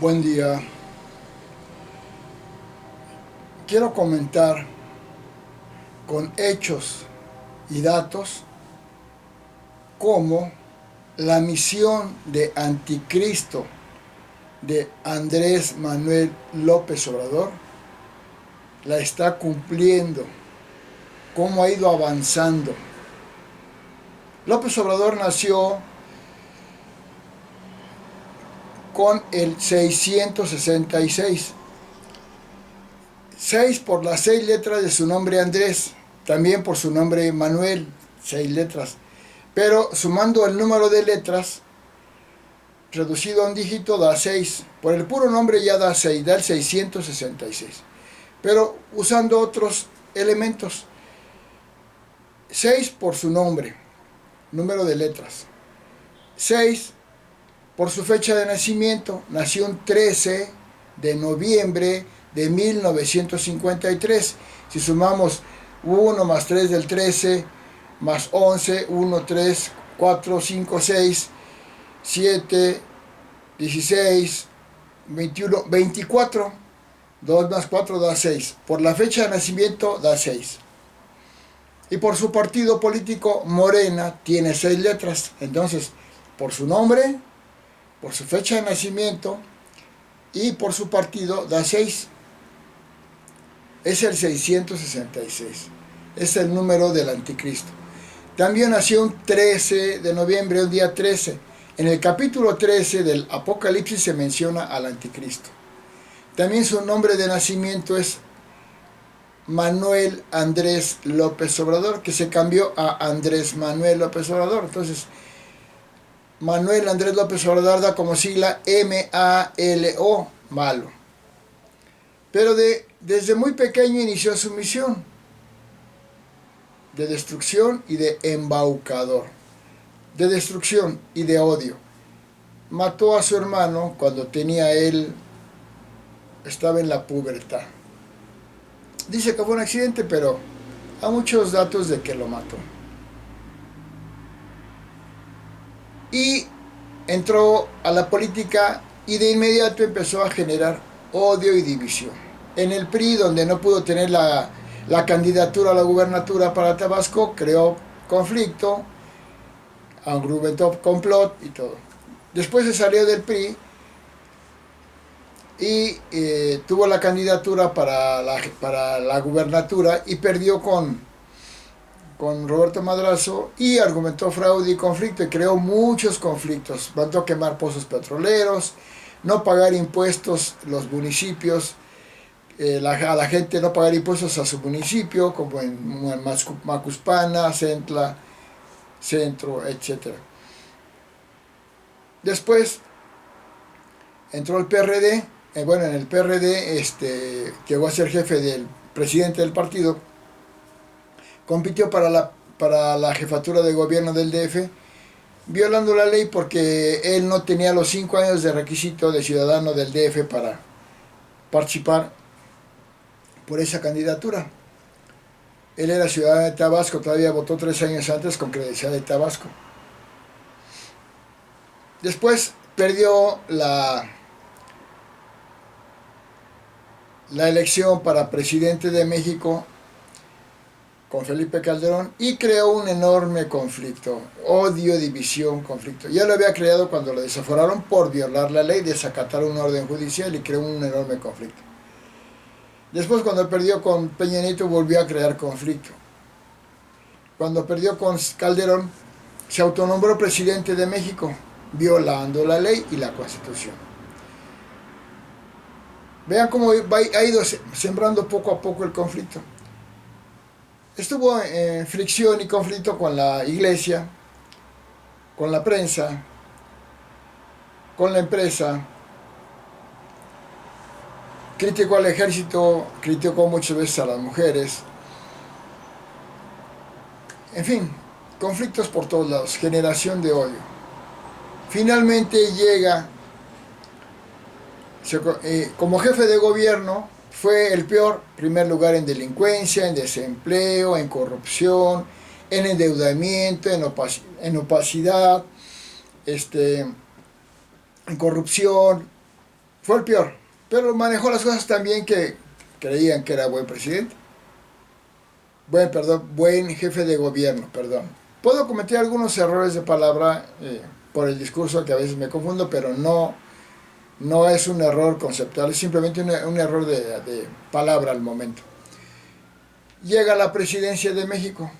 Buen día. Quiero comentar con hechos y datos cómo la misión de anticristo de Andrés Manuel López Obrador la está cumpliendo, cómo ha ido avanzando. López Obrador nació con el 666. 6 por las 6 letras de su nombre Andrés, también por su nombre Manuel, 6 letras. Pero sumando el número de letras, reducido a un dígito, da 6. Por el puro nombre ya da 6, da el 666. Pero usando otros elementos, 6 por su nombre, número de letras. 6 por su fecha de nacimiento, nació un 13 de noviembre de 1953. Si sumamos 1 más 3 del 13, más 11, 1, 3, 4, 5, 6, 7, 16, 21, 24, 2 más 4 da 6. Por la fecha de nacimiento da 6. Y por su partido político, Morena, tiene 6 letras. Entonces, por su nombre, por su fecha de nacimiento y por su partido da 6. Es el 666. Es el número del anticristo. También nació un 13 de noviembre, un día 13. En el capítulo 13 del Apocalipsis se menciona al anticristo. También su nombre de nacimiento es Manuel Andrés López Obrador, que se cambió a Andrés Manuel López Obrador. Entonces, Manuel Andrés López Obrador da como sigla M-A-L-O, malo. Pero desde muy pequeño inició su misión de destrucción y de embaucador, de destrucción y de odio. Mató a su hermano cuando estaba en la pubertad. Dice que fue un accidente, pero hay muchos datos de que lo mató. Y entró a la política y de inmediato empezó a generar odio y división. En el PRI, donde no pudo tener la candidatura a la gubernatura para Tabasco, creó conflicto, argumentó complot y todo. Después se salió del PRI y tuvo la candidatura para la gubernatura y perdió con Roberto Madrazo y argumentó fraude y conflicto y creó muchos conflictos. Mandó a quemar pozos petroleros, no pagar impuestos los municipios, a la gente no pagar impuestos a su municipio, como en Macuspana, Centla, Centro, etc. Después entró el PRD. En el PRD llegó a ser jefe del presidente del partido. Compitió para la jefatura de gobierno del DF, violando la ley porque él no tenía los 5 años de requisito de ciudadano del DF para participar por esa candidatura. Él era ciudadano de Tabasco, todavía votó 3 años antes con credencial de Tabasco. Después perdió la elección para presidente de México con Felipe Calderón y creó un enorme conflicto, odio, división, conflicto. Ya lo había creado cuando lo desaforaron por violar la ley, desacatar un orden judicial y creó un enorme conflicto. Después, cuando perdió con Peña Nieto, volvió a crear conflicto. Cuando perdió con Calderón, se autonombró presidente de México, violando la ley y la Constitución. Vean cómo ha ido sembrando poco a poco el conflicto. Estuvo en fricción y conflicto con la iglesia, con la prensa, con la empresa. Criticó al ejército, criticó muchas veces a las mujeres. En fin, conflictos por todos lados, generación de odio. Finalmente llega, como jefe de gobierno, fue el peor, primer lugar en delincuencia, en desempleo, en corrupción, en endeudamiento, en opacidad, en corrupción, Fue el peor, pero manejó las cosas tan bien que creían que era buen presidente. Buen jefe de gobierno, perdón. Puedo cometer algunos errores de palabra por el discurso que a veces me confundo, pero no es un error conceptual, es simplemente un error de palabra al momento. Llega a la presidencia de México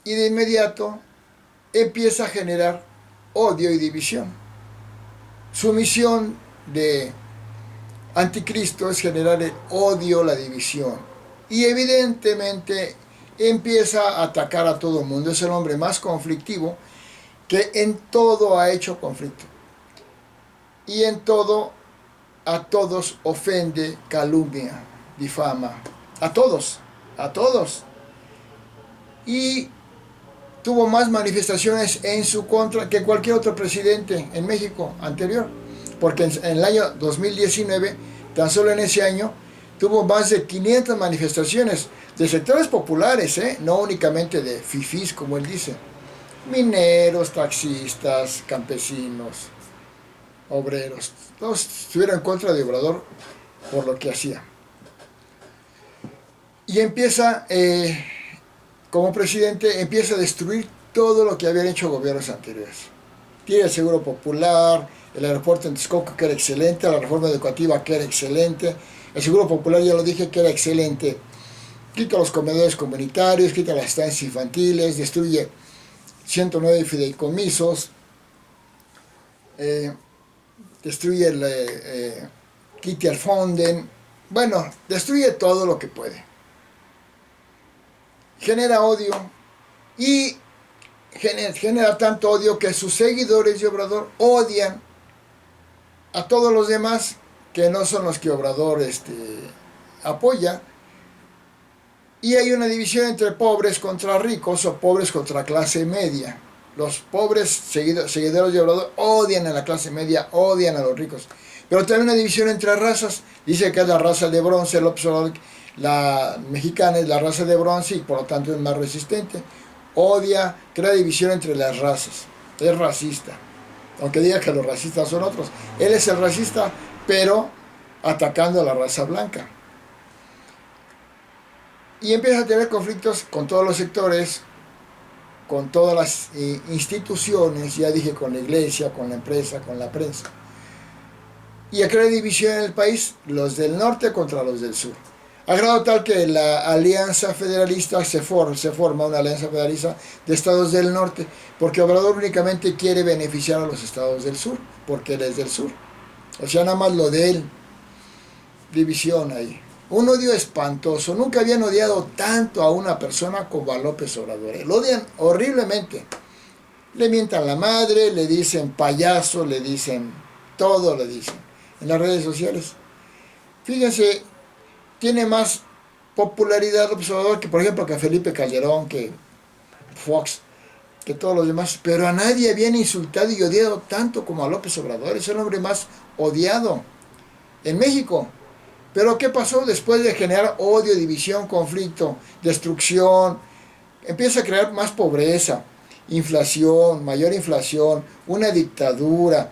y de inmediato empieza a generar odio y división. Su misión de anticristo es generar el odio, la división. Y evidentemente empieza a atacar a todo el mundo. Es el hombre más conflictivo que en todo ha hecho conflicto. Y en todo, a todos ofende, calumnia, difama. A todos, a todos. Y tuvo más manifestaciones en su contra que cualquier otro presidente en México anterior. Porque en el año 2019, tan solo en ese año, tuvo más de 500 manifestaciones de sectores populares, no únicamente de fifís, como él dice. Mineros, taxistas, campesinos, obreros. Todos estuvieron en contra de Obrador por lo que hacía. Y empieza, como presidente, empieza a destruir todo lo que habían hecho gobiernos anteriores. Tiene el Seguro Popular, el aeropuerto en Texcoco, que era excelente, la reforma educativa, que era excelente, el Seguro Popular, ya lo dije, que era excelente. Quita los comedores comunitarios, quita las estancias infantiles, destruye 109 fideicomisos, destruye quita el Fonden, bueno, destruye todo lo que puede. Genera odio y genera tanto odio que sus seguidores de Obrador odian a todos los demás que no son los que Obrador apoya. Y hay una división entre pobres contra ricos o pobres contra clase media. Los pobres seguidores de Obrador odian a la clase media, odian a los ricos. Pero también una división entre razas. Dice que es la raza de bronce, el Obrador, la mexicana es la raza de bronce y por lo tanto es más resistente. Odia, crea división entre las razas. Es racista. Aunque diga que los racistas son otros. Él es el racista, pero atacando a la raza blanca. Y empieza a tener conflictos con todos los sectores, con todas las instituciones, ya dije, con la iglesia, con la empresa, con la prensa. Y a crear división en el país, los del norte contra los del sur. A grado tal que la alianza federalista se forma una alianza federalista de estados del norte, porque Obrador únicamente quiere beneficiar a los estados del sur, porque él es del sur. O sea, nada más lo de él. División ahí. Un odio espantoso. Nunca habían odiado tanto a una persona como a López Obrador. Lo odian horriblemente. Le mientan la madre, le dicen payaso, le dicen todo, le dicen. En las redes sociales. Fíjense, tiene más popularidad López Obrador que, por ejemplo, que Felipe Calderón, que Fox, que todos los demás. Pero a nadie habían insultado y odiado tanto como a López Obrador. Es el hombre más odiado en México. Pero ¿qué pasó después de generar odio, división, conflicto, destrucción? Empieza a crear más pobreza, mayor inflación, una dictadura,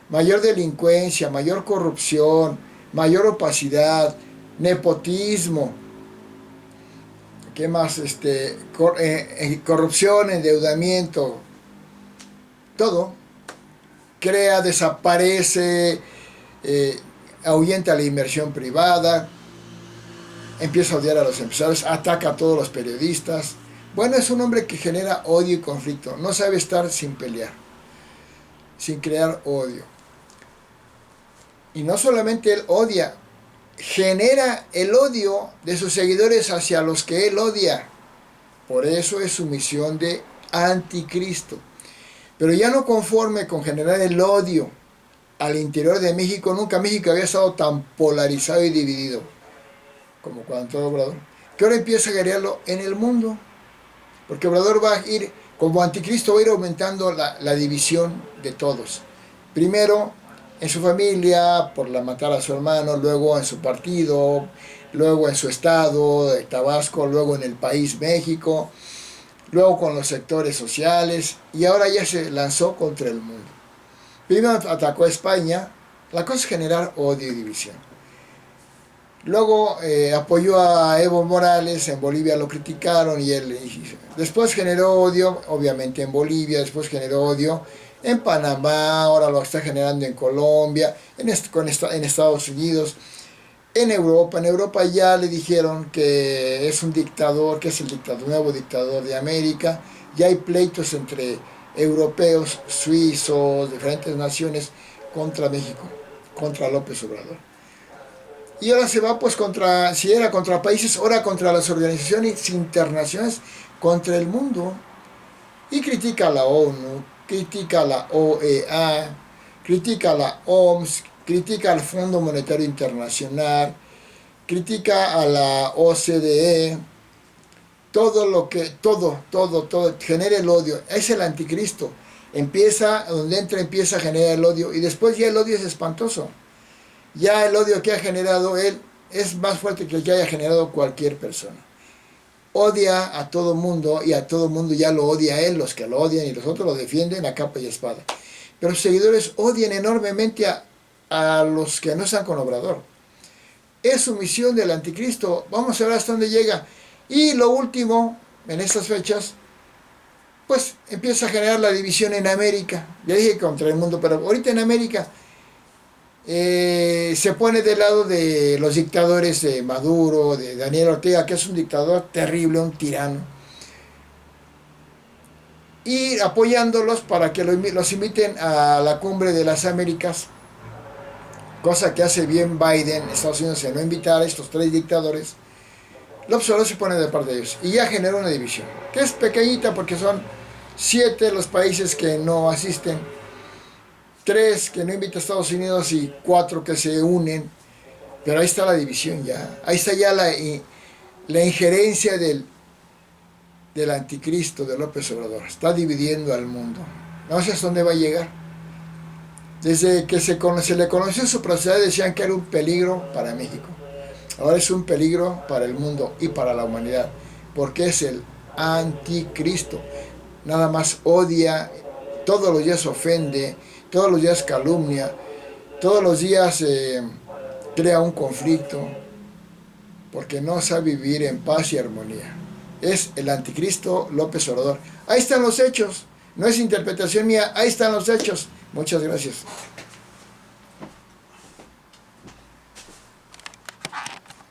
mayor delincuencia, mayor corrupción, mayor opacidad, nepotismo. ¿Qué más? Corrupción, endeudamiento, todo. Crea, desaparece, ahuyenta la inversión privada, empieza a odiar a los empresarios, ataca a todos los periodistas. Bueno, es un hombre que genera odio y conflicto, no sabe estar sin pelear, sin crear odio. Y no solamente él odia, genera el odio de sus seguidores hacia los que él odia. Por eso es su misión de anticristo. Pero ya no conforme con generar el odio al interior de México, nunca México había estado tan polarizado y dividido como cuando Obrador, que ahora empieza a guerrearlo en el mundo, porque Obrador va a ir, como anticristo, va a ir aumentando la división de todos. Primero en su familia, por matar a su hermano, luego en su partido, luego en su estado, de Tabasco, luego en el país México, luego con los sectores sociales, y ahora ya se lanzó contra el mundo. Primero atacó a España, La cosa es generar odio y división. Luego apoyó a Evo Morales, en Bolivia lo criticaron después generó odio, obviamente en Bolivia, después generó odio en Panamá, ahora lo está generando en Colombia, en Estados Unidos, en Europa. En Europa ya le dijeron que es un dictador, que es el nuevo dictador de América. Ya hay pleitos entre europeos, suizos, diferentes naciones contra México, contra López Obrador. Y ahora se va pues si era contra países, ahora contra las organizaciones internacionales, contra el mundo. Y critica a la ONU, critica a la OEA, critica a la OMS, critica al Fondo Monetario Internacional, critica a la OCDE, todo, genera el odio. Es el anticristo. Donde empieza a generar el odio y después ya el odio es espantoso. Ya el odio que ha generado él es más fuerte que el que haya generado cualquier persona. Odia a todo mundo y a todo mundo ya lo odia a él, los que lo odian y los otros lo defienden a capa y espada. Pero sus seguidores odian enormemente a los que no están con Obrador. Es su misión del anticristo. Vamos a ver hasta dónde llega. Y lo último, en estas fechas, pues empieza a generar la división en América. Ya dije contra el mundo, pero ahorita en América se pone del lado de los dictadores de Maduro, de Daniel Ortega, que es un dictador terrible, un tirano, y apoyándolos para que los inviten a la cumbre de las Américas, cosa que hace bien Biden, Estados Unidos, en no invitar a estos tres dictadores. López Obrador se pone de parte de ellos y ya genera una división, que es pequeñita porque son 7 los países que no asisten, 3 que no invita a Estados Unidos y 4 que se unen, pero ahí está la división ya, ahí está ya la injerencia del anticristo de López Obrador, está dividiendo al mundo, no sé hasta dónde va a llegar. Desde que se le conoció su proceder decían que era un peligro para México, ahora es un peligro para el mundo y para la humanidad, porque es el anticristo, nada más odia, todos los días ofende, todos los días calumnia, todos los días crea un conflicto, porque no sabe vivir en paz y armonía. Es el anticristo López Obrador. Ahí están los hechos, no es interpretación mía, ahí están los hechos. Muchas gracias.